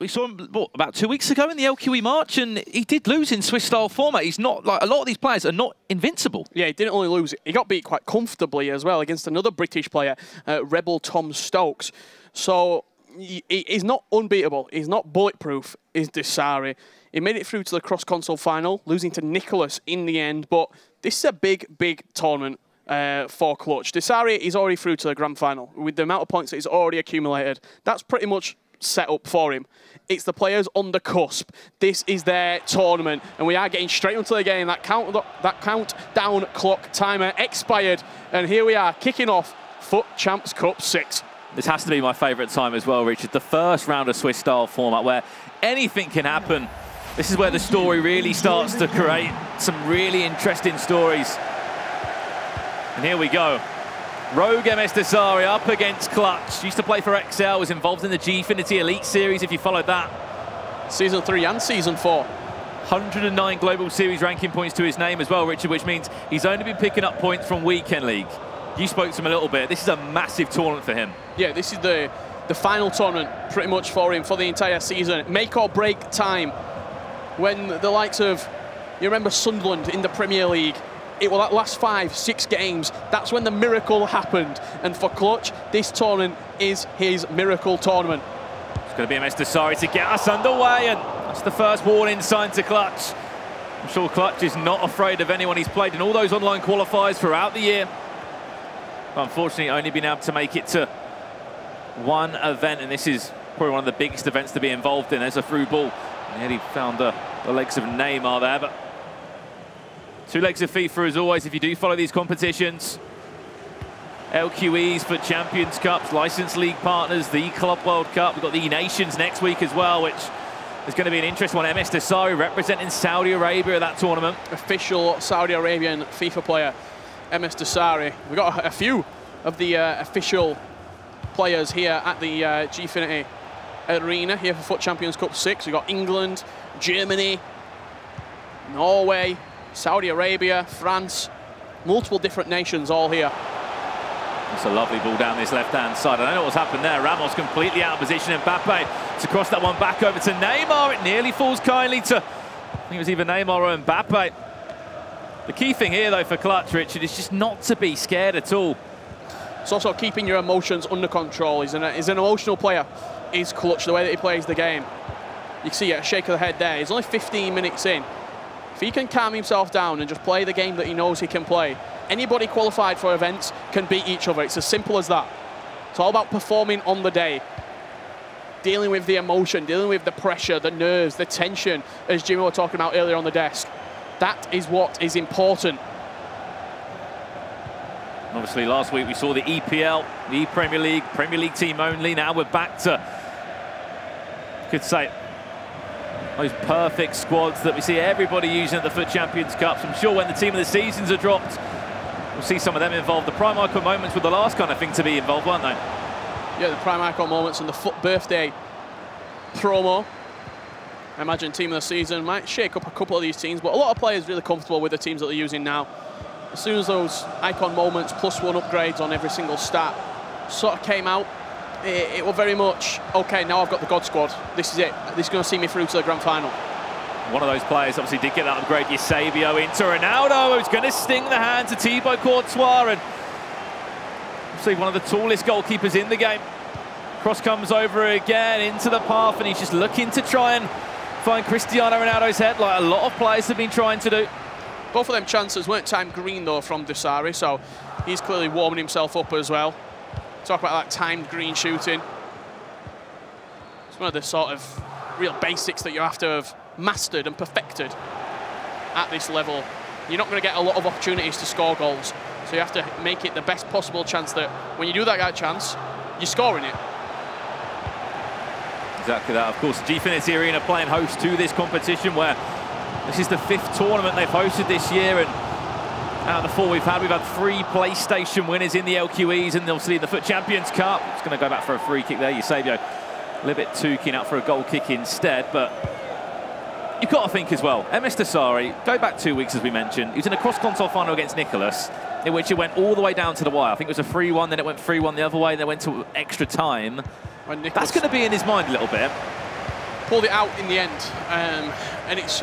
we saw him about 2 weeks ago in the LQE March, and he did lose in Swiss-style format. He's not, like, a lot of these players are not invincible. Yeah, he didn't only lose, he got beat quite comfortably as well against another British player, Rebel Tom Stokes. So he's not unbeatable, he's not bulletproof, is MsDossary. He made it through to the cross-console final, losing to Nicholas in the end, but this is a big, big tournament for Klutch. MsDossary is already through to the grand final. With the amount of points that he's already accumulated, that's pretty much set up for him. It's the players on the cusp. This is their tournament, and we are getting straight into the game. That countdown clock timer expired, and here we are, kicking off FUT Champs Cup 6. This has to be my favourite time as well, Richard. The first round of Swiss-style format where anything can happen. This is where the story really starts to create some really interesting stories. And here we go. Rogue MsDossary up against Klutch. Used to play for XL, was involved in the Gfinity Elite Series, if you followed that. Season 3 and Season 4. 109 Global Series ranking points to his name as well, Richard, which means he's only been picking up points from Weekend League. You spoke to him a little bit. This is a massive tournament for him. Yeah, this is the final tournament pretty much for him for the entire season. Make or break time. When the likes of, you remember Sunderland in the Premier League, it was that last 5-6 games, that's when the miracle happened. And for Klutch, this tournament is his miracle tournament. It's going to be MsDossary to get us underway, and that's the first warning sign to Klutch. I'm sure Klutch is not afraid of anyone. He's played in all those online qualifiers throughout the year. But unfortunately, only been able to make it to one event, and this is probably one of the biggest events to be involved in. There's a through ball. Nearly found the legs of Neymar there, but two legs of FIFA as always if you do follow these competitions. LQEs for Champions Cups, Licensed League partners, the Club World Cup. We've got the Nations next week as well, which is going to be an interesting one. MsDossary representing Saudi Arabia at that tournament. Official Saudi Arabian FIFA player, MsDossary. We've got a few of the official players here at the Gfinity Arena here for FUT Champions Cup 6. We've got England, Germany, Norway, Saudi Arabia, France, multiple different nations all here. It's a lovely ball down this left-hand side. I don't know what's happened there. Ramos completely out of position. Mbappe to cross that one back over to Neymar. It nearly falls kindly to, I think it was either Neymar or Mbappe. The key thing here, though, for Klutch, Richard, is just not to be scared at all. It's also keeping your emotions under control. He's an emotional player, is Klutch, the way that he plays the game. You can see a shake of the head there. He's only 15 minutes in. If he can calm himself down and just play the game that he knows he can play, anybody qualified for events can beat each other. It's as simple as that. It's all about performing on the day. Dealing with the emotion, dealing with the pressure, the nerves, the tension, as Jimmy was talking about earlier on the desk. That is what is important. Obviously, last week we saw the EPL, the Premier League team only. Now we're back to, could say, those perfect squads that we see everybody using at the FUT Champions Cups. I'm sure when the team of the seasons are dropped, we'll see some of them involved. The prime icon moments were the last kind of thing to be involved, weren't they? Yeah, the prime icon moments and the FUT birthday promo. I imagine team of the season might shake up a couple of these teams, but a lot of players really comfortable with the teams that they're using now. As soon as those icon moments +1 upgrades on every single stat sort of came out, it was very much, okay, now I've got the God Squad. This is it. This is going to see me through to the grand final. One of those players obviously did get that upgrade, Eusebio, into Ronaldo, who's going to sting the hands of Thibaut Courtois, and obviously one of the tallest goalkeepers in the game. Cross comes over again into the path, and he's just looking to try and find Cristiano Ronaldo's head, like a lot of players have been trying to do. Both of them chances weren't timed green, though, from MsDossary, so he's clearly warming himself up as well. Talk about that timed green shooting. It's one of the sort of real basics that you have to have mastered and perfected at this level. You're not going to get a lot of opportunities to score goals, so you have to make it the best possible chance that when you do that guy chance, you're scoring it. Exactly that. Of course, Gfinity Arena playing host to this competition, where this is the 5th tournament they've hosted this year, and out of the 4 we've had 3 PlayStation winners in the LQEs and obviously in the FUT Champions Cup. It's going to go back for a free kick there. Eusebio a little bit too keen out for a goal kick instead, but you've got to think as well, MsDossary, go back 2 weeks as we mentioned, he was in a cross-console final against Nicholas, in which it went all the way down to the wire. I think it was a 3-1, then it went 3-1 the other way, and then went to extra time. That's going to be in his mind a little bit. pulled it out in the end. And it's,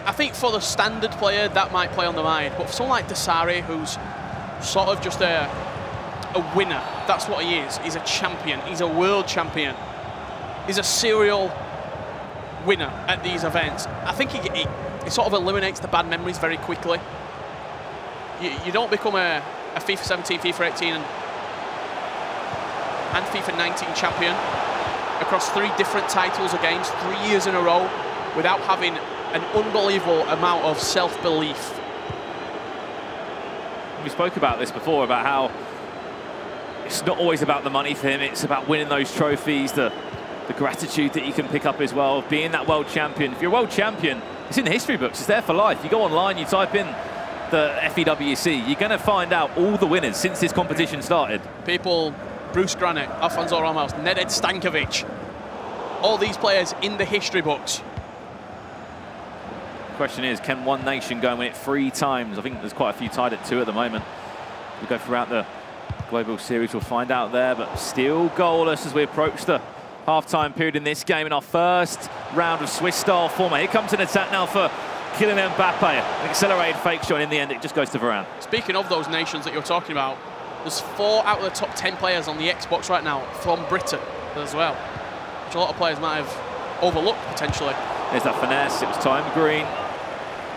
I think for the standard player, that might play on the mind. But for someone like Dossary, who's sort of just a winner, that's what he is. He's a champion. He's a world champion. He's a serial winner at these events. I think it sort of eliminates the bad memories very quickly. You don't become a FIFA 17, FIFA 18 and FIFA 19 champion across 3 different titles against 3 years in a row without having an unbelievable amount of self-belief. We spoke about this before, about how it's not always about the money for him, it's about winning those trophies, the gratitude that you can pick up as well, being that world champion. If you're a world champion, it's in the history books, it's there for life. You go online, you type in the FEWC, you're going to find out all the winners since this competition started. People, Bruce Granick, Alfonso Ramos, Nedved Stankovic, all these players in the history books. The question is, can one nation go and win it 3 times? I think there's quite a few tied at 2 at the moment. We go throughout the Global Series, we'll find out there, but still goalless as we approach the half-time period in this game in our first round of Swiss-style format. Here comes an attack now for Kylian Mbappe. An accelerated fake shot, and in the end it just goes to Varane. Speaking of those nations that you're talking about, there's 4 out of the top 10 players on the Xbox right now from Britain as well, which a lot of players might have overlooked potentially. There's that finesse, it was timed green.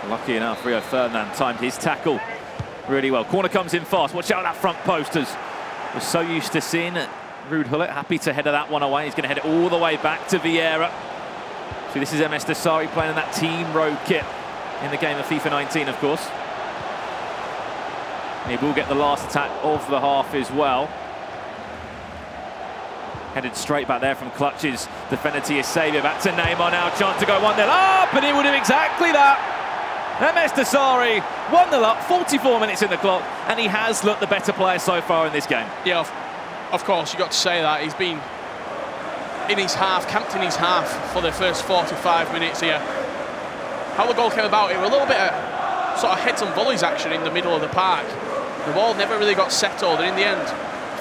Lucky enough, Rio Ferdinand timed his tackle really well. Corner comes in fast, watch out that front post, as we're so used to seeing it. Ruud Gullit happy to header that one away. He's going to head it all the way back to Vieira. So this is MsDossary playing in that team road kit in the game of FIFA 19, of course. And he will get the last attack of the half as well. Headed straight back there from Klutch's defender to his saviour. Back to Neymar now. Chance to go 1-0 up, and he will do exactly that. MsDossary 1-0 up, 44 minutes in the clock, and he has looked the better player so far in this game. Yeah, of course, you've got to say that. He's been in his half, camped in his half for the first 45 minutes here. How the goal came about, it was a little bit of sort of heads and volleys action in the middle of the park. The ball never really got settled, and in the end,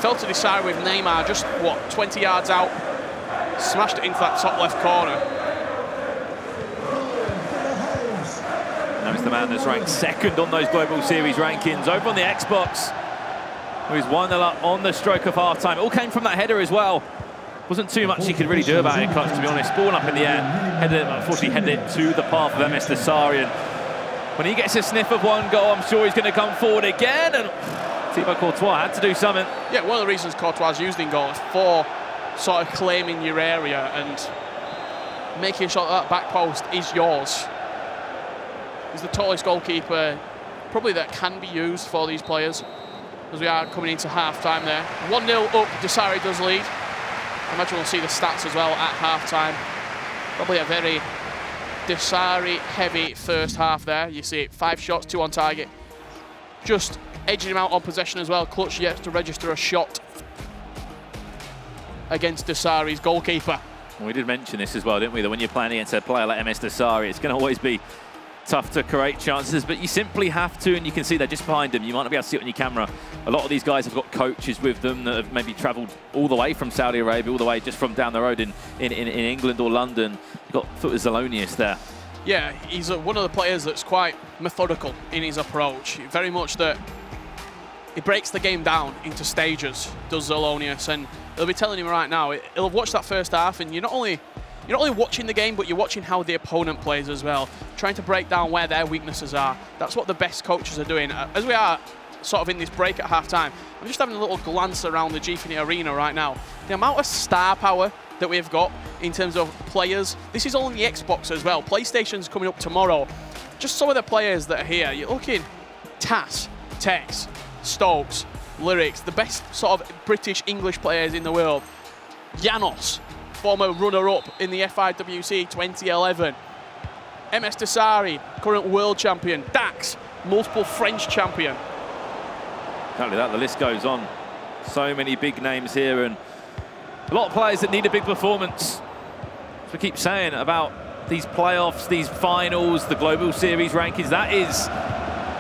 fell to Dossary with Neymar just, what, 20 yards out, smashed it into that top left corner. Now it's the man that's ranked 2nd on those Global Series rankings, over on the Xbox. He was 1-0 up on the stroke of half-time. It all came from that header as well. Wasn't too much he could really do about it, Klutch, to be honest. Ball up in the air, unfortunately headed it to the path of MsDossary. And when he gets a sniff of one goal, I'm sure he's going to come forward again. And Thibaut Courtois had to do something. Yeah, one of the reasons Courtois is used in goal is for sort of claiming your area and making sure that back post is yours. He's the tallest goalkeeper probably that can be used for these players, as we are coming into half-time there. 1-0 up, Dossary does lead. I imagine we'll see the stats as well at half-time. Probably a very Dossary-heavy first half there. You see it, 5 shots, 2 on target. Just edging him out on possession as well. Klutch yet to register a shot against Dossary's goalkeeper. Well, we did mention this as well, didn't we? That when you're playing against a player like MsDossary, it's going to always be tough to create chances, but you simply have to, and you can see they're just behind him. You might not be able to see it on your camera. A lot of these guys have got coaches with them that have maybe travelled all the way from Saudi Arabia, all the way just from down the road in England or London. You've got FUT Zelonius there. Yeah, he's one of the players that's quite methodical in his approach. Very much that he breaks the game down into stages, does Zelonius, and they'll be telling him right now, he'll have watched that first half, and you're not only watching the game, but you're watching how the opponent plays as well, trying to break down where their weaknesses are. That's what the best coaches are doing. As we are sort of in this break at half-time, I'm just having a little glance around the Gfinity Arena right now. The amount of star power that we've got in terms of players. This is all on the Xbox as well. PlayStation's coming up tomorrow. Just some of the players that are here. You're looking Tas, Tex, Stokes, Lyrics, the best sort of British English players in the world. Janos, former runner-up in the FIWC 2011. MsDossary, current world champion. Dax, multiple French champion. Exactly that, the list goes on. So many big names here, and a lot of players that need a big performance. As we keep saying about these playoffs, these finals, the Global Series rankings, that is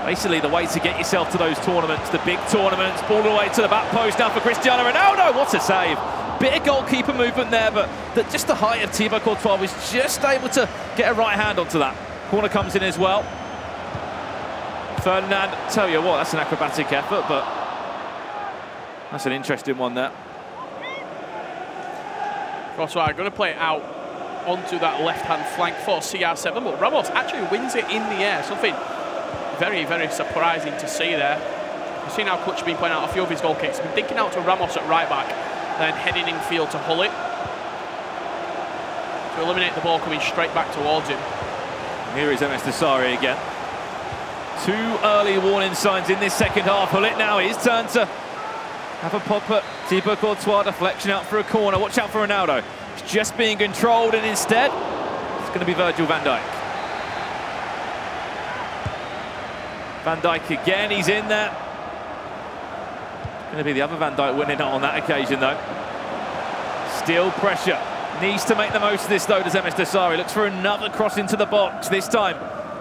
basically the way to get yourself to those tournaments, the big tournaments. Ball away to the back post now for Cristiano Ronaldo. What a save. bit of goalkeeper movement there, but just the height of Thibaut Courtois was just able to get a right hand onto that. Corner comes in as well. Ferdinand, tell you what, that's an acrobatic effort, but that's an interesting one there. Courtois going to play it out onto that left-hand flank for CR7, but Ramos actually wins it in the air. Something very, very surprising to see there. You've seen how Klutch has been playing out a few of his goal kicks. He's been dinking out to Ramos at right back, then heading in field to Hullet to eliminate the ball coming straight back towards him. Here is MsDossary again. 2 early warning signs in this second half. Hullet now, his turn to have a pop at Thibaut Courtois, deflection out for a corner. Watch out for Ronaldo. It's just being controlled, and instead, it's going to be Virgil van Dijk. Van Dijk again, he's in there. Going to be the other Van Dijk winning it on that occasion, though. Still pressure. Needs to make the most of this, though, does MsDossary. Looks for another cross into the box. This time,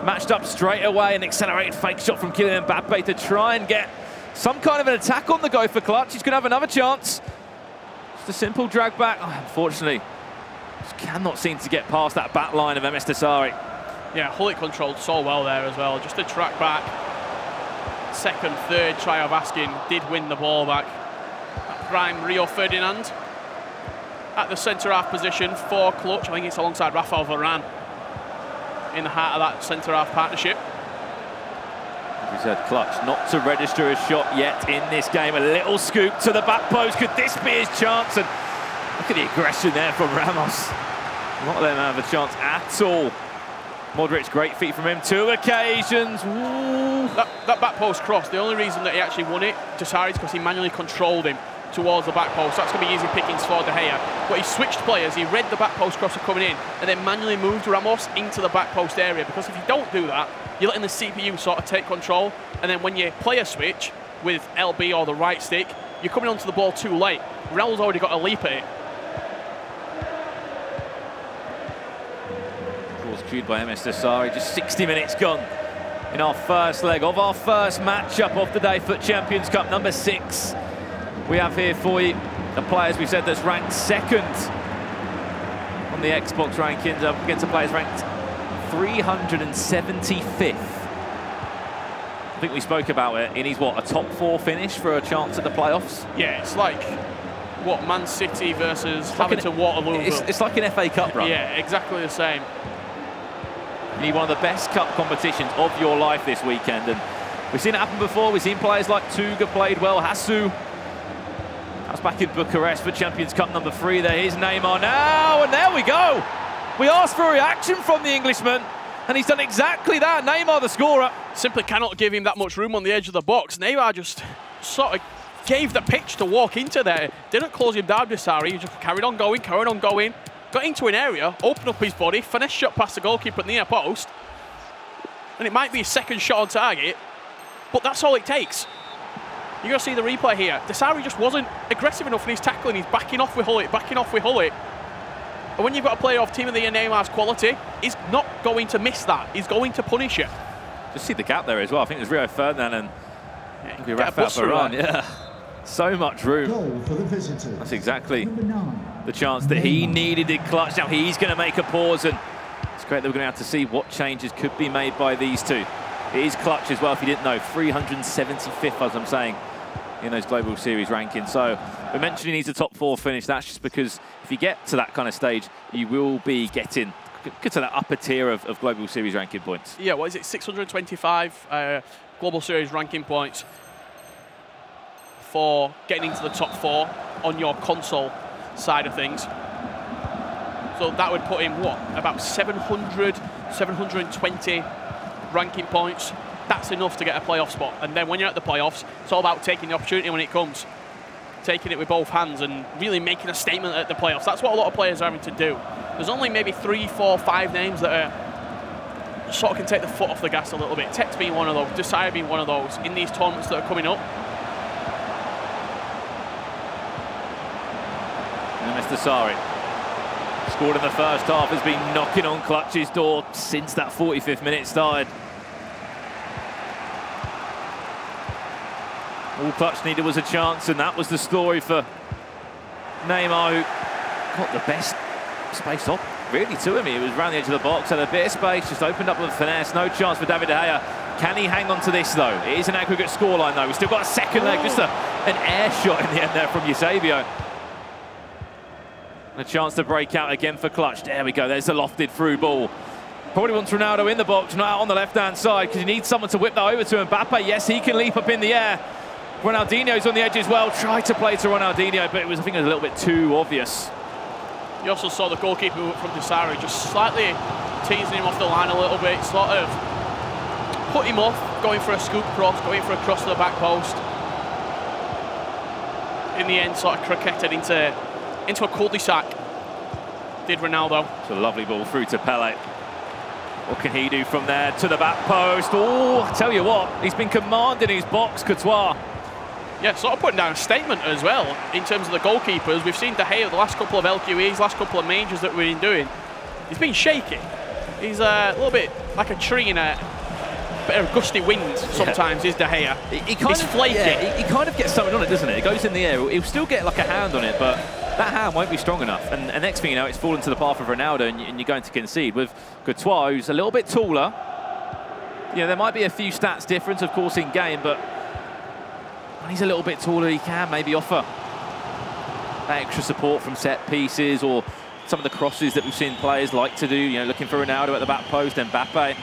matched up straight away. An accelerated fake shot from Kylian Mbappe to try and get some kind of an attack on the go for Klutch. He's going to have another chance. Just a simple drag back. Oh, unfortunately, just cannot seem to get past that back line of MsDossary. Yeah, Hullet controlled so well there as well. Just a track back. Second, third try of asking did win the ball back. Prime Rio Ferdinand at the centre-half position for Klutch. I think it's alongside Rafael Varane in the heart of that centre-half partnership. As we said, Klutch not to register a shot yet in this game. A little scoop to the back post. Could this be his chance? And look at the aggression there from Ramos. Not letting him have a chance at all. Modric's great feet from him. 2 occasions. That back post cross, the only reason that he actually won it, Dossary, is because he manually controlled him towards the back post. That's going to be easy pickings for De Gea. But he switched players, he read the back post crosser coming in, and then manually moved Ramos into the back post area. Because if you don't do that, you're letting the CPU sort of take control. And then when you play a switch with LB or the right stick, you're coming onto the ball too late. Raul's already got a leap at it. Cued by MsDossary, just 60 minutes gone in our first leg of our first matchup of the day for Champions Cup number 6. We have here for you a player, as we said, that's ranked 2nd on the Xbox rankings up against a player ranked 375th. I think we spoke about it in his, what, a top 4 finish for a chance at the playoffs? Yeah, it's like, what, Man City versus Hamilton Waterloo. It's like an FA Cup run. Yeah, exactly the same. You need one of the best cup competitions of your life this weekend, and we've seen it happen before. We've seen players like Tuga played well. Hasu, that's back in Bucharest for Champions Cup number 3 there. Here's Neymar now, and there we go. We asked for a reaction from the Englishman, and he's done exactly that. Neymar, the scorer. Simply cannot give him that much room on the edge of the box. Neymar just sort of gave the pitch to walk into there. Didn't close him down, Dossary. He just carried on going, got into an area, opened up his body, finesse shot past the goalkeeper at the near post, and it might be his second shot on target, but that's all it takes. You're going to see the replay here. Dossary just wasn't aggressive enough in his tackling. He's backing off with Hullet. And when you've got a player of Team of the Year Neymar's quality, he's not going to miss that. He's going to punish you. Just see the gap there as well. I think there's Rio Ferdinand and Rafael Varane. Yeah, so much room. Goal for the visitors. That's exactly the chance that he needed in Klutch. Now he's going to make a pause, and it's great that we're going to have to see what changes could be made by these two. It is Klutch as well, if you didn't know, 375th, as I'm saying, in those Global Series rankings. So we mentioned he needs a top 4 finish. That's just because if you get to that kind of stage, you will be getting to that upper tier of Global Series ranking points. Yeah, what is it, 625 Global Series ranking points for getting into the top 4 on your console side of things. So that would put him, what, about 700, 720 ranking points. That's enough to get a playoff spot. And then when you're at the playoffs, it's all about taking the opportunity when it comes. Taking it with both hands and really making a statement at the playoffs. That's what a lot of players are having to do. There's only maybe 3, 4, 5 names that are sort of can take the foot off the gas a little bit. Tex being one of those, Dossary being one of those in these tournaments that are coming up. And MsDossary, scored in the first half, has been knocking on Klutch's door since that 45th minute started. All Klutch needed was a chance, and that was the story for Neymar, who got the best space up, really, to him. He was around the edge of the box, had a bit of space, just opened up with finesse. No chance for David De Gea. Can he hang on to this, though? It is an aggregate scoreline, though. We've still got a second leg, just an air shot in the end there from Eusebio. A chance to break out again for Klutch. There we go, there's the lofted through ball. Probably wants Ronaldo in the box, not out on the left-hand side, because he needs someone to whip that over to Mbappe. Yes, he can leap up in the air. Ronaldinho's on the edge as well. Tried to play to Ronaldinho, but I think it was a little bit too obvious. You also saw the goalkeeper from MsDossary just slightly teasing him off the line a little bit, sort of put him off, going for a scoop cross, going for a cross to the back post. In the end, sort of croquetted into a cul-de-sac, did Ronaldo. It's a lovely ball through to Pele. What can he do from there to the back post? Oh, I tell you what, he's been commanding his box, Courtois. Yeah, sort of putting down a statement as well in terms of the goalkeepers. We've seen De Gea the last couple of LQEs, last couple of majors that we've been doing. He's been shaky. He's a little bit like a tree in a bit of gusty wind sometimes, is De Gea. He's flaky. Yeah, he kind of gets something on it, doesn't it? It goes in the air. He'll still get like a hand on it, but that hand won't be strong enough. And next thing you know, it's fallen to the path of Ronaldo, and you're going to concede. With Courtois, who's a little bit taller, you know, there might be a few stats difference, of course, in game, but when he's a little bit taller, he can maybe offer that extra support from set pieces or some of the crosses that we've seen players like to do, you know, looking for Ronaldo at the back post, Mbappe.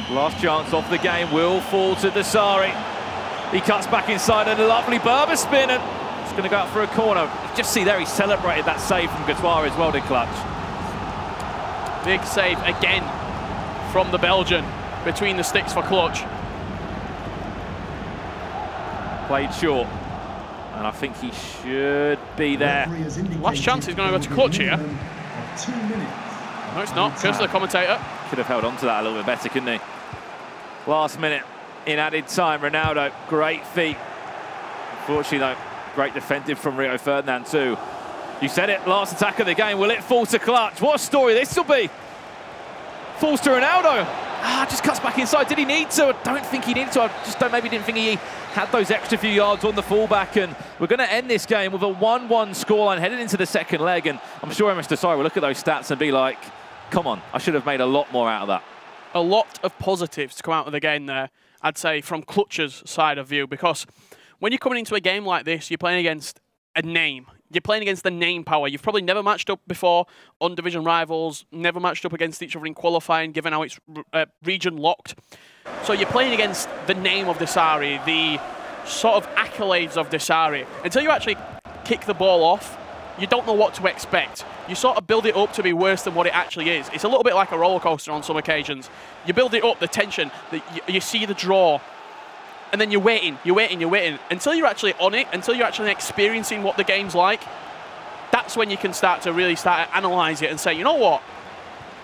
Last chance off the game will fall to Dossary. He cuts back inside and a lovely Berber spin, and it's going to go out for a corner. Just see there, he celebrated that save from Courtois as well, did Klutch. Big save again from the Belgian between the sticks for Klutch. Played short, and I think he should be there. Last chance is going to go to Klutch here. No, it's not, because of the commentator. Could have held on to that a little bit better, couldn't he? Last minute in added time, Ronaldo, great feat. Unfortunately, though, great defensive from Rio Ferdinand too. You said it, last attack of the game. Will it fall to Klutch? What a story this will be. Falls to Ronaldo. Just cuts back inside. Did he need to? I don't think he needed to. I just maybe didn't think he had those extra few yards on the fullback. And we're going to end this game with a 1-1 scoreline headed into the second leg. And I'm sure MsDossary will look at those stats and be like, come on, I should have made a lot more out of that. A lot of positives to come out of the game there, I'd say, from Klutch's side of view, because when you're coming into a game like this, you're playing against a name. You're playing against the name power. You've probably never matched up before on division rivals, never matched up against each other in qualifying, given how it's region locked. So you're playing against the name of Dossary, the sort of accolades of Dossary. Until you actually kick the ball off, you don't know what to expect. You sort of build it up to be worse than what it actually is. It's a little bit like a roller coaster on some occasions. You build it up, the tension, you see the draw, and then you're waiting, until you're actually on it, until you're actually experiencing what the game's like. That's when you can start to really analyse it and say, you know what?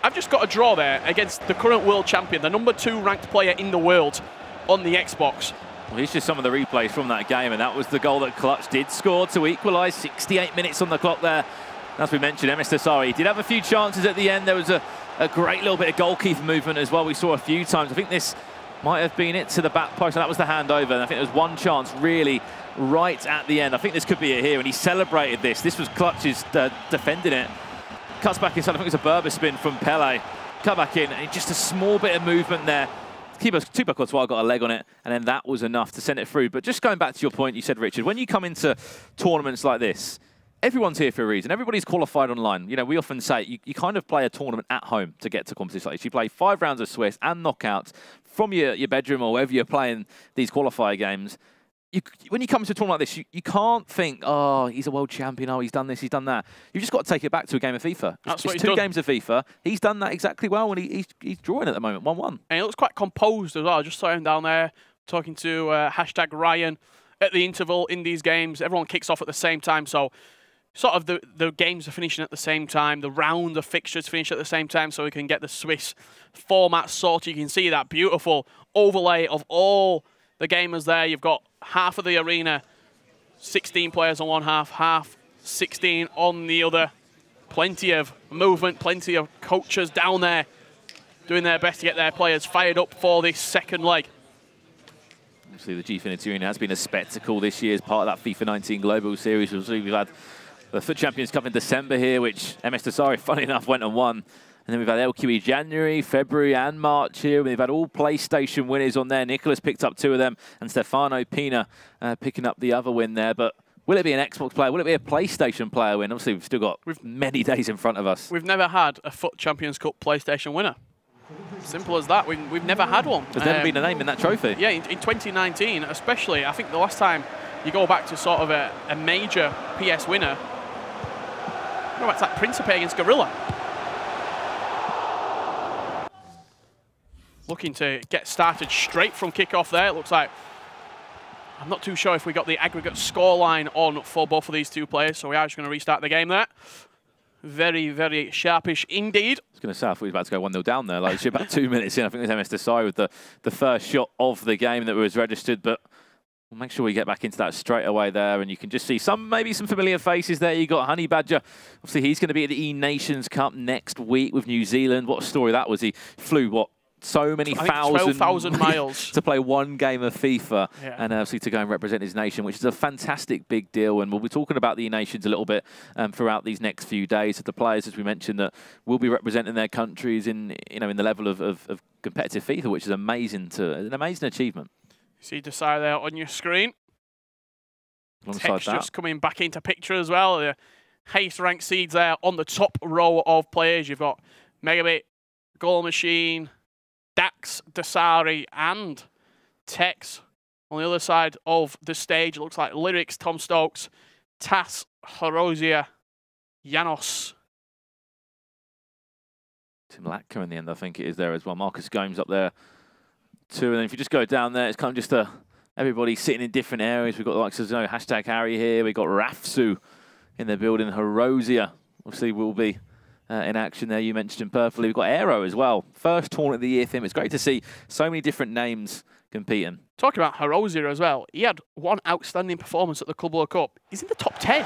I've just got a draw there against the current world champion, the #2 ranked player in the world on the Xbox. Well, here's just some of the replays from that game, and that was the goal that Klutch did score to equalise. 68 minutes on the clock there. As we mentioned, MsDossary did have a few chances at the end. There was a great little bit of goalkeeper movement as well. We saw a few times. I think this might have been it to the back post. That was the handover. And I think there was one chance really right at the end. I think this could be it here, and he celebrated this. This was Klutch's defending it. Cuts back inside. I think it was a Berber spin from Pele. Cut back in, and just a small bit of movement there. Keeper Courtois got a leg on it, and then that was enough to send it through. But just going back to your point you said, Richard, when you come into tournaments like this, everyone's here for a reason. Everybody's qualified online. You know, we often say you kind of play a tournament at home to get to competitions like this. You play 5 rounds of Swiss and knockouts from your bedroom or wherever you're playing these qualifier games. When you come to a tournament like this, you can't think, oh, he's a world champion, oh, he's done this, he's done that. You've just got to take it back to a game of FIFA. That's it's 2 games of FIFA. He's done that exactly well, and he's drawing at the moment, 1-1. And he looks quite composed as well. I just saw him down there talking to #Ryan at the interval in these games. Everyone kicks off at the same time, so sort of the games are finishing at the same time. The round of fixtures finish at the same time, so we can get the Swiss format sorted. You can see that beautiful overlay of all the gamers there. You've got half of the arena, 16 players on one half 16 on the other. Plenty of movement, plenty of coaches down there doing their best to get their players fired up for this second leg. Obviously, the Gfinity Arena has been a spectacle this year as part of that FIFA 19 Global Series. We've had the FUT Champions Cup in December here, which MsDossary, funny enough, went and won. And then we've had LQE January, February, and March here. We've had all PlayStation winners on there. Nicholas picked up 2 of them, and Stefano Pina picking up the other win there. But will it be an Xbox player? Will it be a PlayStation player win? Obviously, we've still got many days in front of us. We've never had a FUT Champions Cup PlayStation winner. Simple as that. We've never had one. There's never been a name in that trophy. Yeah, in 2019, especially, I think the last time you go back to sort of a major PS winner, go back to that Principe against Gorilla. Looking to get started straight from kickoff there. It looks like, I'm not too sure if we got the aggregate scoreline on for both of these two players, so we are just going to restart the game there. Very, very sharpish indeed. I was going to say, I thought he was about to go 1-0 down there. Like, it's about 2 minutes in. I think it was MsDossary with the first shot of the game that was registered, but we'll make sure we get back into that straight away there, and you can just see maybe some familiar faces there. You got Honey Badger. Obviously, he's going to be at the E-Nations Cup next week with New Zealand. What a story that was. He flew, what, so many 12,000 miles to play one game of FIFA, yeah. And obviously to go and represent his nation, which is a fantastic big deal. And we'll be talking about the E-Nations a little bit throughout these next few days. Of the players, as we mentioned, that will be representing their countries in the level of competitive FIFA, which is an amazing achievement. See Desire there on your screen. Alongside Text that, just coming back into picture as well. The highest ranked seeds there on the top row of players. You've got Megabit, Goal Machine, Dax, Desari, and Tex. On the other side of the stage, it looks like Lyrics, Tom Stokes, Tass, Horozia, Janos. Tim Latka in the end, I think it is there as well. Marcus Gomes up there too. And then if you just go down there, it's kind of just everybody sitting in different areas. We've got the likes of hashtag Harry here. We've got Rafsu in the building. Horozia, obviously, will be in action there. You mentioned him perfectly. We've got Aero as well. First tournament of the year for him. It's great to see so many different names competing. Talking about Horozia as well, he had one outstanding performance at the Club World Cup. He's in the top 10.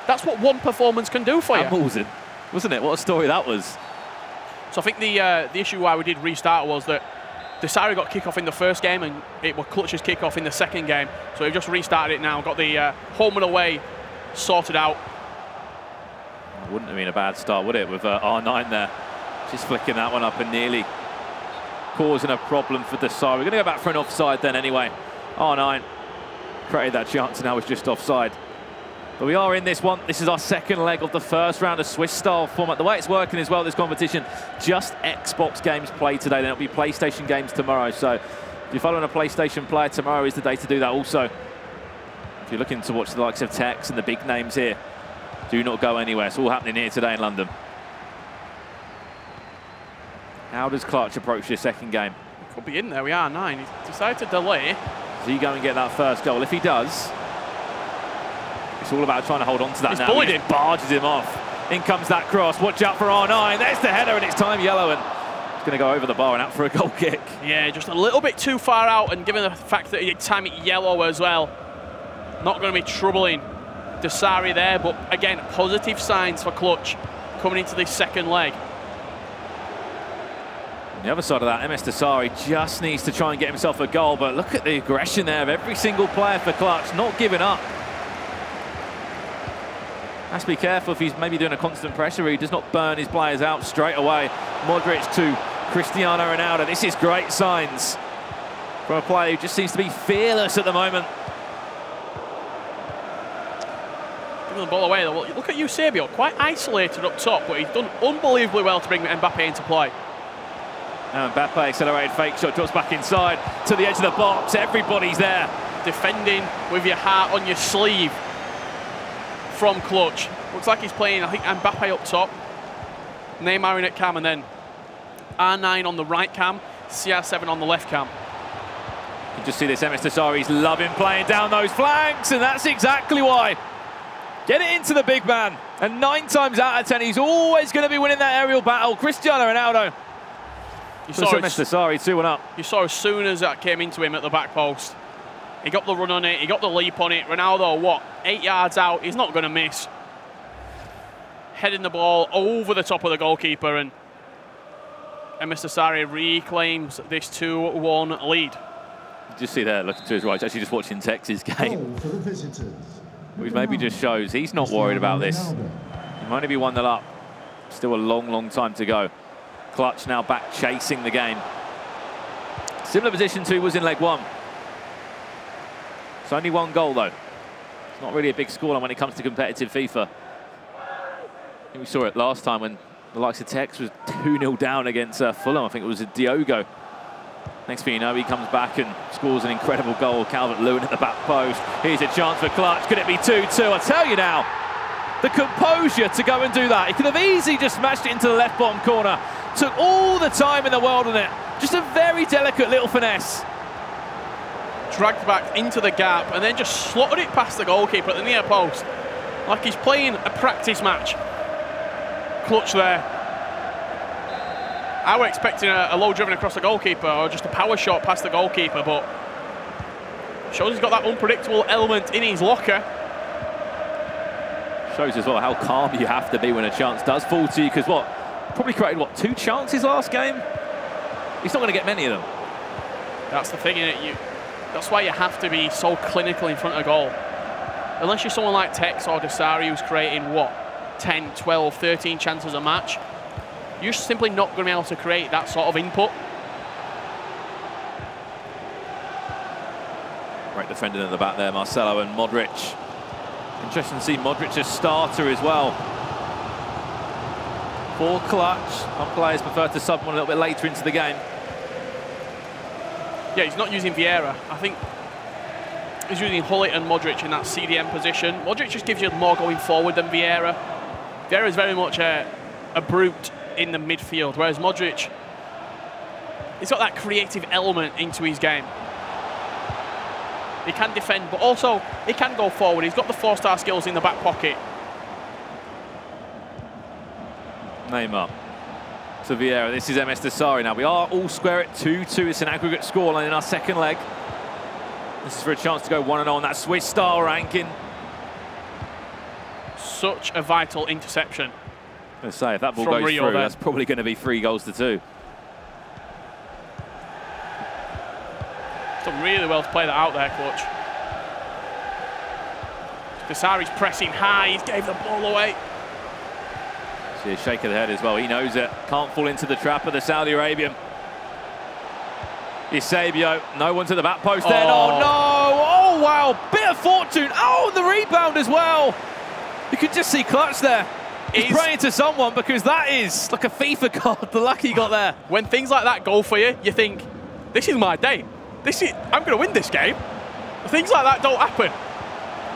That's what one performance can do for you. Wasn't it? What a story that was. So I think the issue why we did restart was that Desari got kickoff in the first game and it was Klutch's kickoff in the second game. So we've just restarted it now, got the home and away sorted out. Wouldn't have been a bad start, would it, with R9 there. Just flicking that one up and nearly causing a problem for Desari. We're going to go back for an offside then anyway. R9 created that chance and now it's just offside. But we are in this one. This is our second leg of the first round of Swiss-style format. The way it's working as well, this competition, just Xbox games played today. Then it'll be PlayStation games tomorrow. So if you're following a PlayStation player, tomorrow is the day to do that also. If you're looking to watch the likes of Tex and the big names here, do not go anywhere. It's all happening here today in London. How does Klutch approach this second game? Could be in there. We are 9. He's decided to delay. Does he go and get that first goal? If he does, it's all about trying to hold on to that. He's now. bullied He barges him off. In comes that cross. Watch out for R9. There's the header, and it's time yellow, and it's going to go over the bar and out for a goal kick. Yeah, just a little bit too far out, and given the fact that he did time it yellow as well, not going to be troubling Desari there, but again, positive signs for Klutch coming into this second leg. On the other side of that, MsDossary just needs to try and get himself a goal, but look at the aggression there of every single player for Klutch, not giving up. Has to be careful if he's maybe doing a constant pressure, he does not burn his players out straight away. Modric to Cristiano Ronaldo. This is great signs from a player who just seems to be fearless at the moment. The ball away though. Look at Eusebio, quite isolated up top, but he's done unbelievably well to bring Mbappe into play. And Mbappe, accelerated fake shot, drops back inside to the edge of the box. Everybody's there. Defending with your heart on your sleeve from Klutch. Looks like he's playing, I think, Mbappe up top, Neymar in at cam, and then R9 on the right cam, CR7 on the left cam. You can just see this, MsDossary's loving playing down those flanks, and that's exactly why. Get it into the big man, and 9 times out of 10, he's always going to be winning that aerial battle. Cristiano Ronaldo. You saw MsDossary 2-1 up. You saw as soon as that came into him at the back post, he got the run on it, he got the leap on it. Ronaldo, what, 8 yards out, he's not going to miss. Heading the ball over the top of the goalkeeper, and MsDossary reclaims this 2-1 lead. Just see there, looking to his right, he's actually just watching Tex's game. Which maybe just shows he's not worried about this. He might only be 1-0 up. Still a long, long time to go. Klutch now back chasing the game. Similar position to was in leg one. It's only 1 goal though. It's not really a big scoreline when it comes to competitive FIFA. I think we saw it last time when the likes of Tex was 2-0 down against Fulham. I think it was a Diogo. Next thing you know, he comes back and scores an incredible goal. Calvert-Lewin at the back post. Here's a chance for Klutch. Could it be 2-2? I tell you now, the composure to go and do that. He could have easily just smashed it into the left bottom corner. Took all the time in the world on it. Just a very delicate little finesse. Dragged back into the gap and then just slotted it past the goalkeeper at the near post. Like he's playing a practice match. Klutch there. I were expecting a low driven across the goalkeeper or just a power shot past the goalkeeper, but shows he's got that unpredictable element in his locker. Shows as well how calm you have to be when a chance does fall to you, because probably created 2 chances last game? He's not going to get many of them. That's the thing, isn't it? That's why you have to be so clinical in front of goal. Unless you're someone like Tex or Dossary who's creating 10, 12, 13 chances a match, you're simply not going to be able to create that sort of input. Great defending at the back there, Marcelo and Modric. Interesting to see Modric as starter as well. For Klutch, some players prefer to sub one a little bit later into the game. Yeah, he's not using Vieira. I think he's using Hullet and Modric in that CDM position. Modric just gives you more going forward than Vieira. Vieira is very much a brute in the midfield, whereas Modric, he's got that creative element into his game. He can defend, but also he can go forward. He's got the 4-star skills in the back pocket. Neymar to Vieira. This is MsDossary now. We are all square at 2-2. It's an aggregate scoreline in our second leg. This is for a chance to go 1-0 on that Swiss style ranking. Such a vital interception. I'm going to say, if that ball goes through, that's probably going to be 3-2. Done really well to play that out there, Klutch. Dasari's pressing high. He's gave the ball away. See a shake of the head as well. He knows it. Can't fall into the trap of the Saudi Arabian. Eusebio. No one's at the back post there. Oh, no. Oh, wow. Bit of fortune. Oh, the rebound as well. You can just see Klutch there. He's praying to someone, because that is like a FIFA card, the luck he got there. When things like that go for you, you think, this is my day. I'm going to win this game. Things like that don't happen.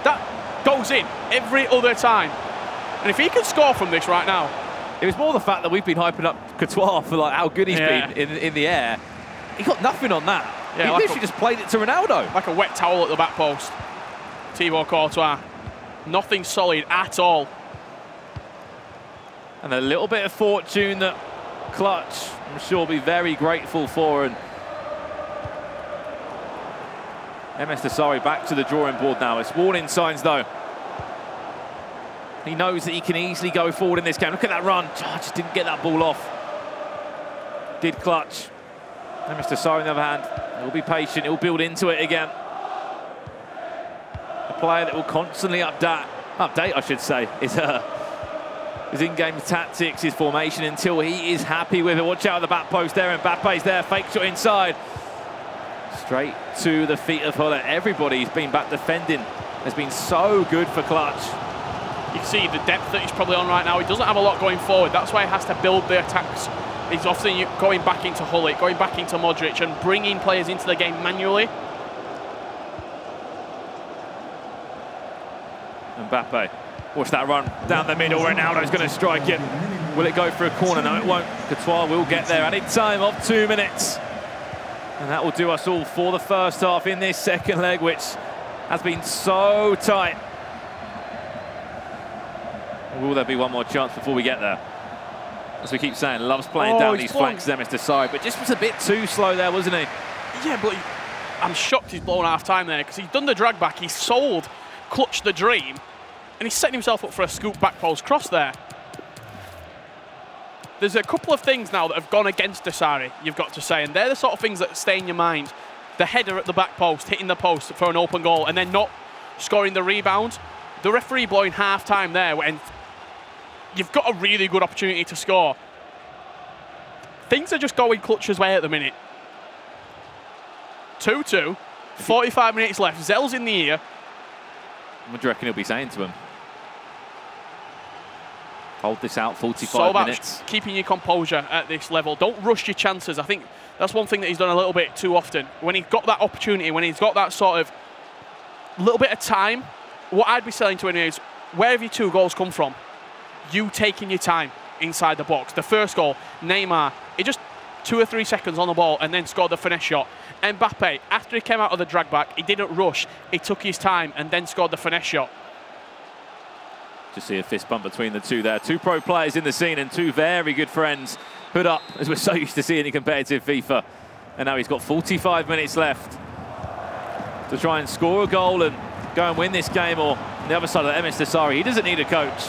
That goes in every other time. And if he can score from this right now. It was more the fact that we've been hyping up Courtois for how good he's been in the air. He got nothing on that. Yeah, he literally just played it to Ronaldo. Like a wet towel at the back post. Thibaut Courtois. Nothing solid at all. And a little bit of fortune that Klutch, I'm sure, will be very grateful for. And MsDossary back to the drawing board now. It's warning signs, though. He knows that he can easily go forward in this game. Look at that run. Just didn't get that ball off. Did Klutch. MsDossary, on the other hand, will be patient. He'll build into it again. A player that will constantly update, I should say, his in-game tactics, his formation, until he is happy with it. Watch out at the back post there. Mbappe's there. Fake shot inside. Straight to the feet of Hullet. Everybody's been back defending. Has been so good for Klutch. You can see the depth that he's probably on right now. He doesn't have a lot going forward. That's why he has to build the attacks. He's often going back into Hullet, going back into Modric, and bringing players into the game manually. Mbappe. Watch that run down the middle. Ronaldo's going to strike it. Will it go for a corner? No, it won't. Courtois will get there. Added time of 2 minutes. And that will do us all for the first half in this second leg, which has been so tight. Will there be one more chance before we get there? As we keep saying, loves playing down these flanks, MsDossary, but just was a bit too slow there, wasn't he? Yeah, but I'm shocked he's blown half-time there, because he's done the drag back, he's sold Klutch the dream, and he's setting himself up for a scoop back post cross there. There's a couple of things now that have gone against Dossary, you've got to say, and they're the sort of things that stay in your mind. the header at the back post, hitting the post for an open goal, and then not scoring the rebound. The referee blowing half-time there when you've got a really good opportunity to score. Things are just going Klutch's way at the minute. 2-2, 45 minutes left. Zell's in the ear. What do you reckon he'll be saying to him? Hold this out 45 so about minutes. Keeping your composure at this level. Don't rush your chances. I think that's one thing that he's done a little bit too often. When he's got that opportunity, when he's got that sort of little bit of time, what I'd be saying to him is, where have your 2 goals come from? You taking your time inside the box. The first goal, Neymar, he just 2 or 3 seconds on the ball and then scored the finesse shot. Mbappe, after he came out of the drag back, he didn't rush. He took his time and then scored the finesse shot. Just see a fist bump between the two there. 2 pro players in the scene and 2 very good friends. Hood up, as we're so used to seeing in competitive FIFA. And now he's got 45 minutes left to try and score a goal and go and win this game. Or on the other side of the MsDossary, he doesn't need a coach.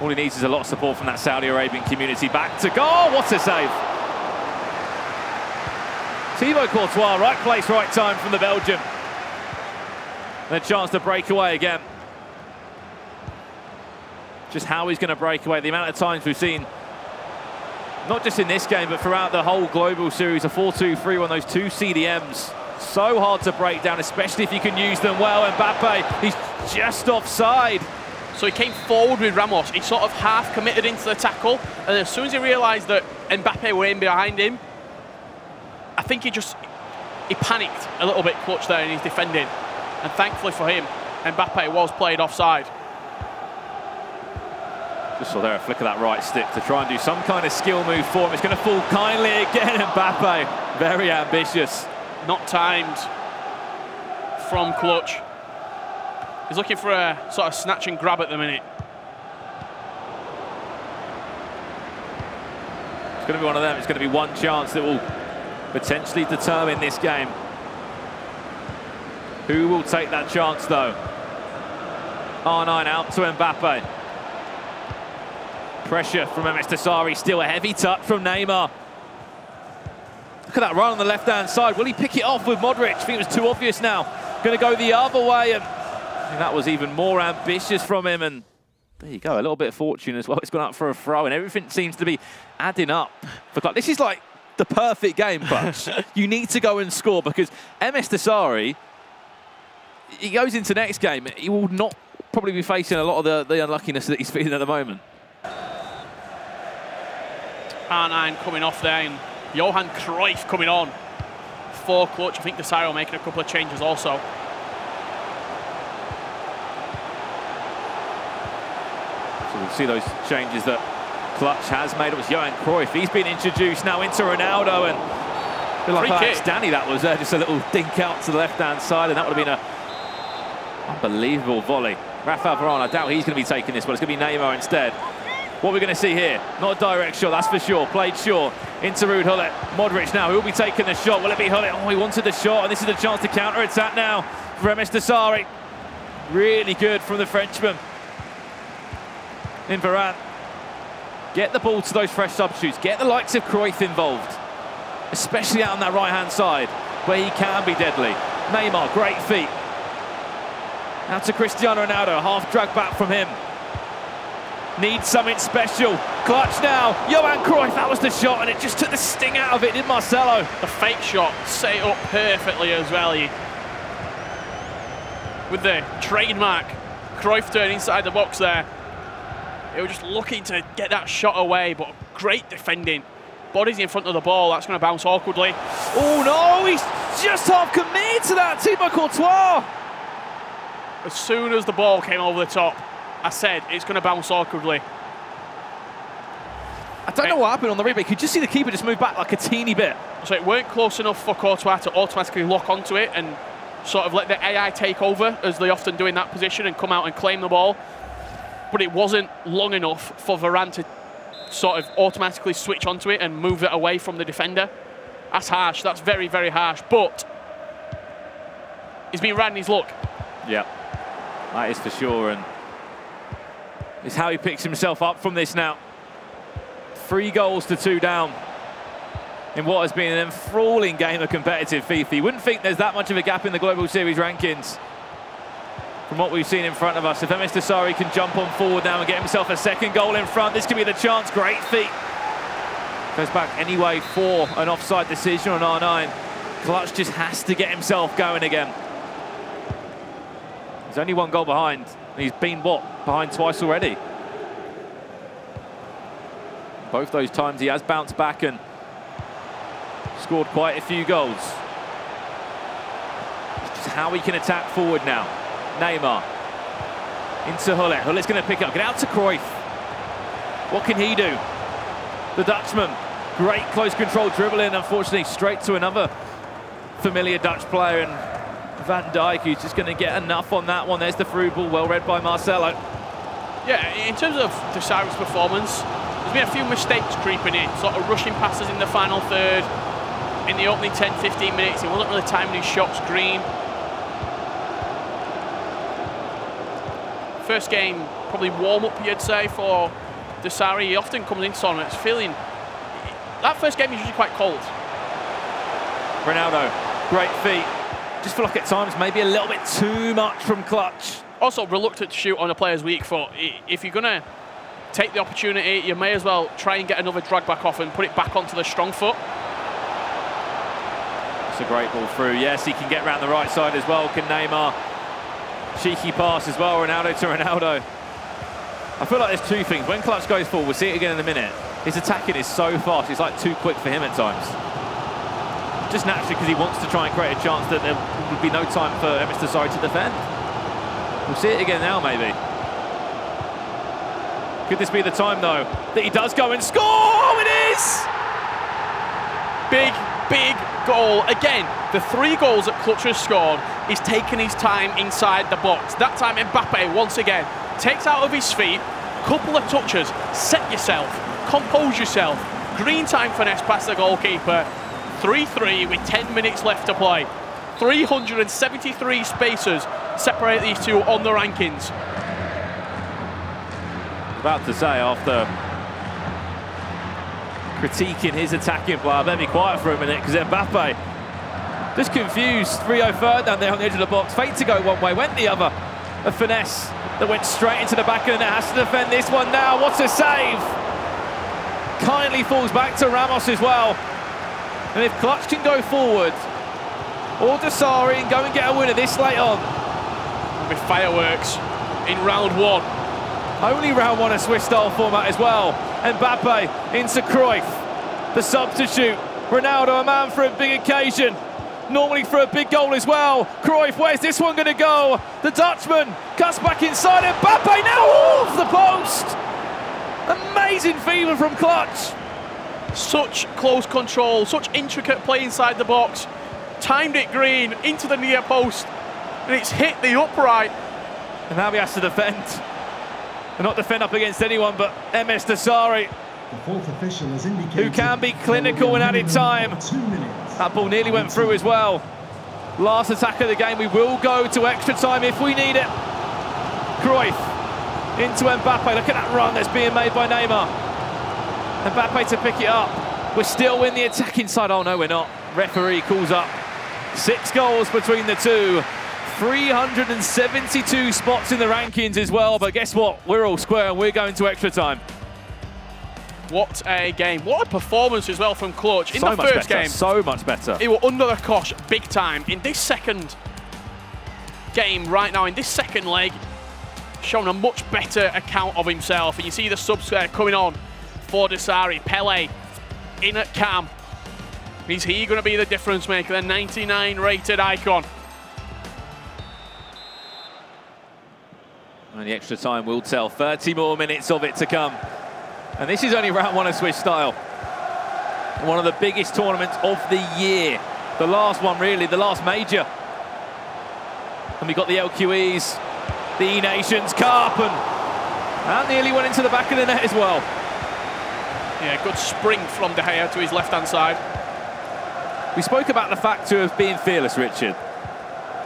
All he needs is a lot of support from that Saudi Arabian community. Back to goal, what a save. Thibaut Courtois, right place, right time from the Belgian. And a chance to break away again. Just how he's going to break away. The amount of times we've seen, not just in this game, but throughout the whole Global Series, a 4-2-3-1, those 2 CDMs. So hard to break down, especially if you can use them well. Mbappe, he's just offside. So he came forward with Ramos. He sort of half committed into the tackle. And as soon as he realised that Mbappe were in behind him, I think he panicked a little bit, Klutch there in his defending. And thankfully for him, Mbappe was played offside. Just saw there a flick of that right stick to try and do some kind of skill move for him. It's going to fall kindly again, Mbappe. Very ambitious. Not timed from Klutch. He's looking for a sort of snatch and grab at the minute. It's going to be one of them. It's going to be one chance that will potentially determine this game. Who will take that chance, though? R9 out to Mbappe. Pressure from MsDossary, still a heavy touch from Neymar. Look at that run on the left-hand side. Will he pick it off with Modric? I think it was too obvious now. Going to go the other way, and I think that was even more ambitious from him. And there you go, a little bit of fortune as well. It's gone up for a throw, and everything seems to be adding up for Klutch. This is like the perfect game, Klutch. You need to go and score, because MsDossary, he goes into next game, he will not probably be facing a lot of the unluckiness that he's feeling at the moment. R9 coming off there, and Johan Cruyff coming on for Klutch. I think DeSario making a couple of changes also. So we'll see those changes that Klutch has made. It was Johan Cruyff. He's been introduced now into Ronaldo, and a bit like Alex Danny, that was just a little dink out to the left-hand side, and that would have been an unbelievable volley. Rafael Varane, I doubt he's going to be taking this one. It's going to be Neymar instead. What we're going to see here, not a direct shot, that's for sure. Played short into Ruud Gullit. Modric now, who will be taking the shot? Will it be Gullit? Oh, he wanted the shot, and this is the chance to counter-attack now for MsDossary. Really good from the Frenchman. In Varane. Get the ball to those fresh substitutes. Get the likes of Cruyff involved, especially out on that right-hand side, where he can be deadly. Neymar, great feet. Now to Cristiano Ronaldo, half drag back from him. Needs something special. Klutch now. Johan Cruyff, that was the shot, and it just took the sting out of it, did Marcelo. The fake shot set it up perfectly as well. With the trademark Cruyff turn inside the box there. They were just looking to get that shot away, but great defending. Bodies in front of the ball, that's going to bounce awkwardly. Oh no, he's just half committed to that, Thibaut Courtois. As soon as the ball came over the top, I said it's going to bounce awkwardly. I don't know what happened on the replay. You could just see the keeper just move back like a teeny bit. So it weren't close enough for Courtois to automatically lock onto it and sort of let the AI take over, as they often do in that position, and come out and claim the ball. But it wasn't long enough for Varane to sort of automatically switch onto it and move it away from the defender. That's harsh. That's very, very harsh. But he's been riding his luck. Yeah, that is for sure. And it's how he picks himself up from this now. 3 goals to 2 down. in what has been an enthralling game of competitive FIFA. You wouldn't think there's that much of a gap in the Global Series rankings from what we've seen in front of us. If MsDossary can jump on forward now and get himself a second goal in front, this could be the chance. Great feat. Goes back anyway for an offside decision on R9. Klutch just has to get himself going again. He's only one goal behind. And he's been, what, behind twice already. Both those times he has bounced back and scored quite a few goals. It's just how he can attack forward now. Neymar into Hullet. Hullet's going to pick up. Get out to Cruyff. What can he do? The Dutchman. Great close control dribbling. Unfortunately, straight to another familiar Dutch player. And Van Dijk, who's just going to get enough on that one. There's the through ball. Well read by Marcelo. Yeah, in terms of Dossary's performance, there's been a few mistakes creeping in. Sort of rushing passes in the final third. In the opening 10-15 minutes, he wasn't really timing his shots green. First game, probably warm-up, you'd say, for Dossary. He often comes into tournaments feeling... That first game is usually quite cold. Ronaldo, great feat. Just feel like at times maybe a little bit too much from Klutch. Also reluctant to shoot on a player's weak foot. If you're going to take the opportunity, you may as well try and get another drag back off and put it back onto the strong foot. It's a great ball through. Yes, he can get around the right side as well. Can Neymar. Cheeky pass as well, Ronaldo to Ronaldo. I feel like there's two things. When Klutch goes forward, we'll see it again in a minute. His attacking is so fast, it's like too quick for him at times. Just naturally because he wants to try and create a chance that there would be no time for MsDossary to defend. We'll see it again now, maybe. Could this be the time, though, that he does go and score? Oh, it is! Big, big goal. Again, the 3 goals that Klutch has scored, he's taken his time inside the box. That time Mbappe, once again, takes out of his feet, couple of touches, set yourself, compose yourself. Green time finesse past the goalkeeper. 3-3 with 10 minutes left to play. 373 spaces separate these two on the rankings. About to say, after critiquing his attacking play, I better be quiet for a minute because Mbappe just confused. Rio Ferdinand there on the edge of the box. Fate to go one way, went the other. A finesse that went straight into the back of the net. Has to defend this one now. What a save! Kindly falls back to Ramos as well. And if Klutch can go forward, or Dossary and go and get a winner this late on. With fireworks in round 1. Only round 1 a Swiss-style format as well. Mbappe into Cruyff, the substitute. Ronaldo, a man for a big occasion. Normally for a big goal as well. Cruyff, where's this one going to go? The Dutchman cuts back inside. Mbappe now off the post. Amazing fever from Klutch. Such close control, such intricate play inside the box. Timed it green into the near post, and it's hit the upright. And now he has to defend. And not defend up against anyone but MsDossary, who can be clinical in added time. That ball nearly went through as well. Last attack of the game. We will go to extra time if we need it. Cruyff into Mbappe. Look at that run that's being made by Neymar. Mbappe to pick it up. We're still in the attacking side. Oh no, we're not. Referee calls up 6 goals between the two. 372 spots in the rankings as well, but guess what? We're all square and we're going to extra time. What a game. What a performance as well from Klutch. In the first game, so much better. He were under the cosh big time. In this second game right now, in this second leg, shown a much better account of himself. And you see the subs coming on for Dossary. Pele in at cam. Is he going to be the difference maker? The 99 rated icon. And the extra time will tell. 30 more minutes of it to come. And this is only round 1 of Swiss style. One of the biggest tournaments of the year. The last one, really, the last major. And we got the LQEs, the E-Nations Cup, and nearly went into the back of the net as well. Yeah, good spring from De Gea to his left-hand side. We spoke about the factor of being fearless, Richard.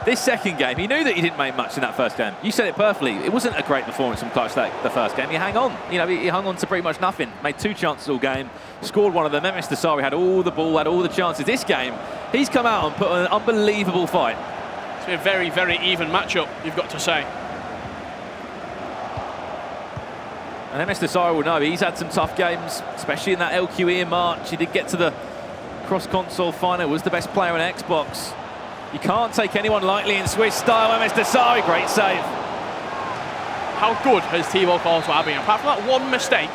This second game, he knew that he didn't make much in that first game. You said it perfectly. It wasn't a great performance from Klutch the first game. He hung on. You know, he hung on to pretty much nothing. Made 2 chances all game, scored one of them. MsDossary had all the ball, had all the chances. This game, he's come out and put on an unbelievable fight. It's been a very, very even matchup, you've got to say. And MsDossary will know he's had some tough games, especially in that LQE in March. He did get to the cross-console final, was the best player on Xbox. You can't take anyone lightly in Swiss style. MsDossary, great save. How good has Thibaut Courtois been? Apart from that one mistake,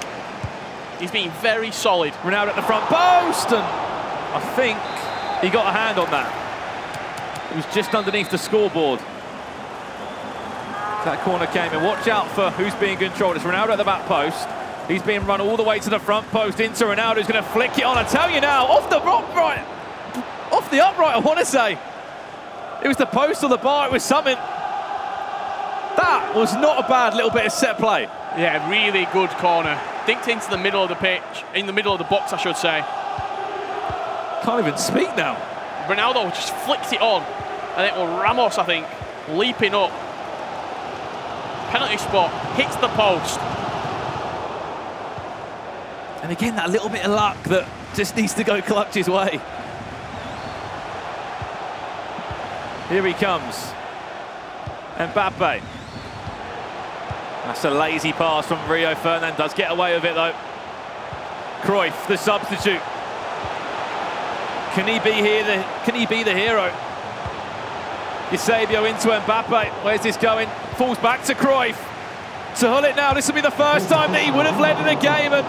he's been very solid. Ronaldo at the front post, and I think he got a hand on that. It was just underneath the scoreboard. That corner came in. Watch out for who's being controlled. It's Ronaldo at the back post. He's being run all the way to the front post into Ronaldo, who's going to flick it on. I tell you now, off the upright. Off the upright, I want to say. It was the post or the bar, it was something. That was not a bad little bit of set play. Yeah, really good corner. Dinked into the middle of the pitch, in the middle of the box, I should say. Can't even speak now. Ronaldo just flicked it on, and it was Ramos, I think, leaping up. Penalty spot, hits the post. And again, that little bit of luck that just needs to go Klutch's way. Here he comes. Mbappe. That's a lazy pass from Rio Ferdinand. Does get away with it though. Cruyff, the substitute. Can he be here? Can he be the hero? Eusebio into Mbappe. Where's this going? Falls back to Cruyff. To Hullet now. This will be the first time that he would have led in a game. And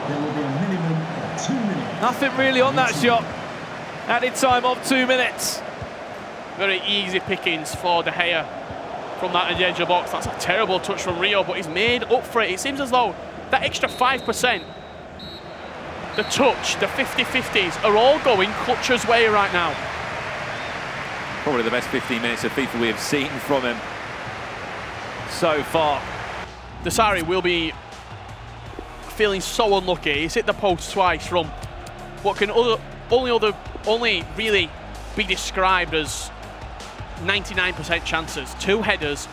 nothing really on that shot. Added time of 2 minutes. Very easy pickings for De Gea from that edge of the box. That's a terrible touch from Rio, but he's made up for it. It seems as though that extra 5%, the touch, the 50-50s, are all going Klutch's way right now. Probably the best 15 minutes of FIFA we have seen from him so far. Dossary will be feeling so unlucky. He's hit the post twice from what can only really be described as 99% chances. 2 headers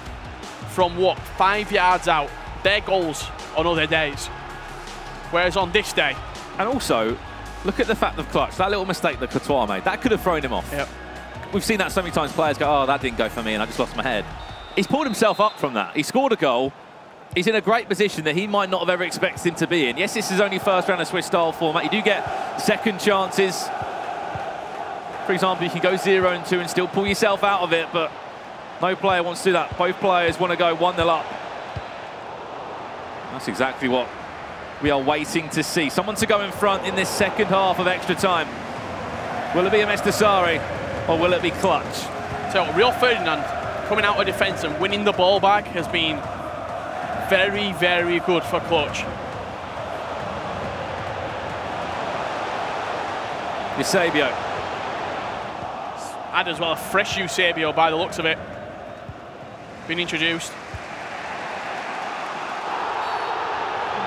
from what, 5 yards out. They're goals on other days. Whereas on this day. And also, look at the fact of Klutch. That little mistake that Courtois made, that could have thrown him off. Yep. We've seen that so many times. Players go, oh, that didn't go for me and I just lost my head. He's pulled himself up from that. He scored a goal. He's in a great position that he might not have ever expected him to be in. Yes, this is only first round of Swiss style format. You do get second chances. For example, you can go 0-2 and still pull yourself out of it, but no player wants to do that. Both players want to go 1-0 up. That's exactly what we are waiting to see. Someone to go in front in this second half of extra time. Will it be MsDossary or will it be Klutch? So Rio Ferdinand coming out of defence and winning the ball back has been very, very good for Klutch. Eusebio. And as well a fresh Eusebio by the looks of it. Been introduced.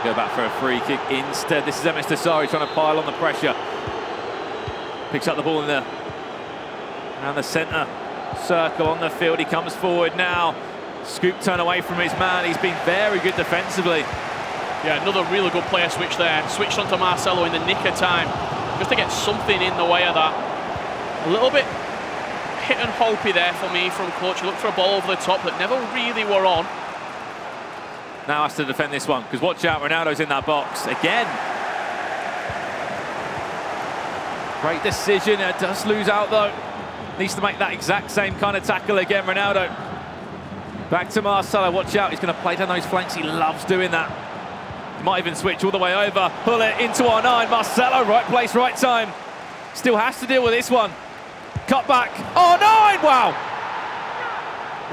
Go back for a free kick instead. This is MsDossary trying to pile on the pressure. Picks up the ball in there. Around the centre circle on the field. He comes forward now. Scoop turn away from his man. He's been very good defensively. Yeah, another really good player switch there. Switched onto Marcelo in the nick of time. Just to get something in the way of that. A little bit hit and hopey there for me from Klutch. Looked for a ball over the top that never really were on. Now has to defend this one, because watch out, Ronaldo's in that box again. Great decision. It does lose out though. Needs to make that exact same kind of tackle again, Ronaldo. Back to Marcelo, watch out, he's going to play down those flanks. He loves doing that. He might even switch all the way over. Pull it into R9. Marcelo, right place, right time. Still has to deal with this one. Cut back. R9, wow.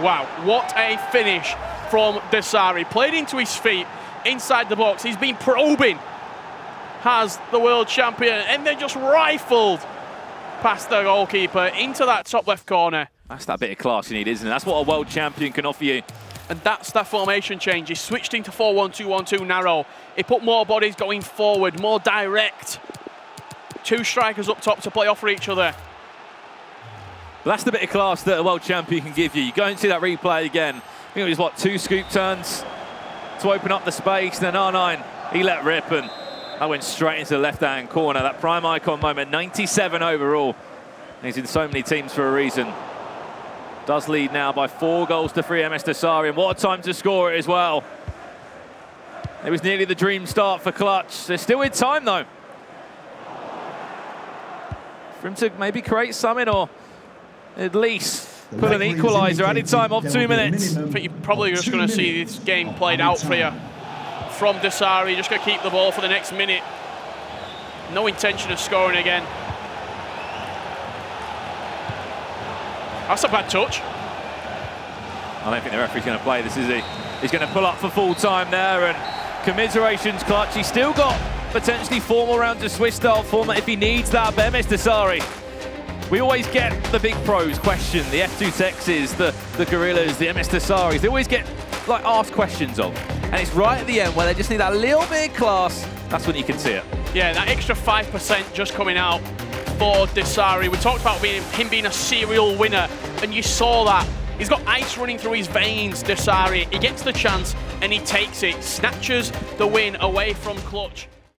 Wow, what a finish from Dossary. Played into his feet, inside the box. He's been probing, has the world champion, and then just rifled past the goalkeeper into that top left corner. That's that bit of class you need, isn't it? That's what a world champion can offer you. And that's that formation change. He switched into 4-1-2-1-2 narrow. He put more bodies going forward, more direct. 2 strikers up top to play off for each other. But that's the bit of class that a world champion can give you. You go and see that replay again. I think it was, what, 2 scoop turns to open up the space. Then R9, he let rip, and that went straight into the left-hand corner. That prime icon moment, 97 overall. He's in so many teams for a reason. Does lead now by 4 goals to 3, MsDossary, and what a time to score it as well. It was nearly the dream start for Klutch. They're still in time, though, for him to maybe create something, or at least put an equaliser. Added time of 2 minutes. I think you're probably just going to see this game played out for you from Dossary. Just going to keep the ball for the next minute. No intention of scoring again. That's a bad touch. I don't think the referee's going to play this, is he? He's going to pull up for full time there, and commiserations, Klutch. He's still got potentially 4 more rounds of Swiss-style format if he needs that. But MsDossary, we always get the big pros question, the F2 Texas, the Gorillas, the MsDossaries. They always get like asked questions of. And it's right at the end where they just need that little bit of class. That's when you can see it. Yeah, that extra 5% just coming out for Dossary. We talked about him being a serial winner, and you saw that. He's got ice running through his veins, Dossary. He gets the chance and he takes it, snatches the win away from Klutch.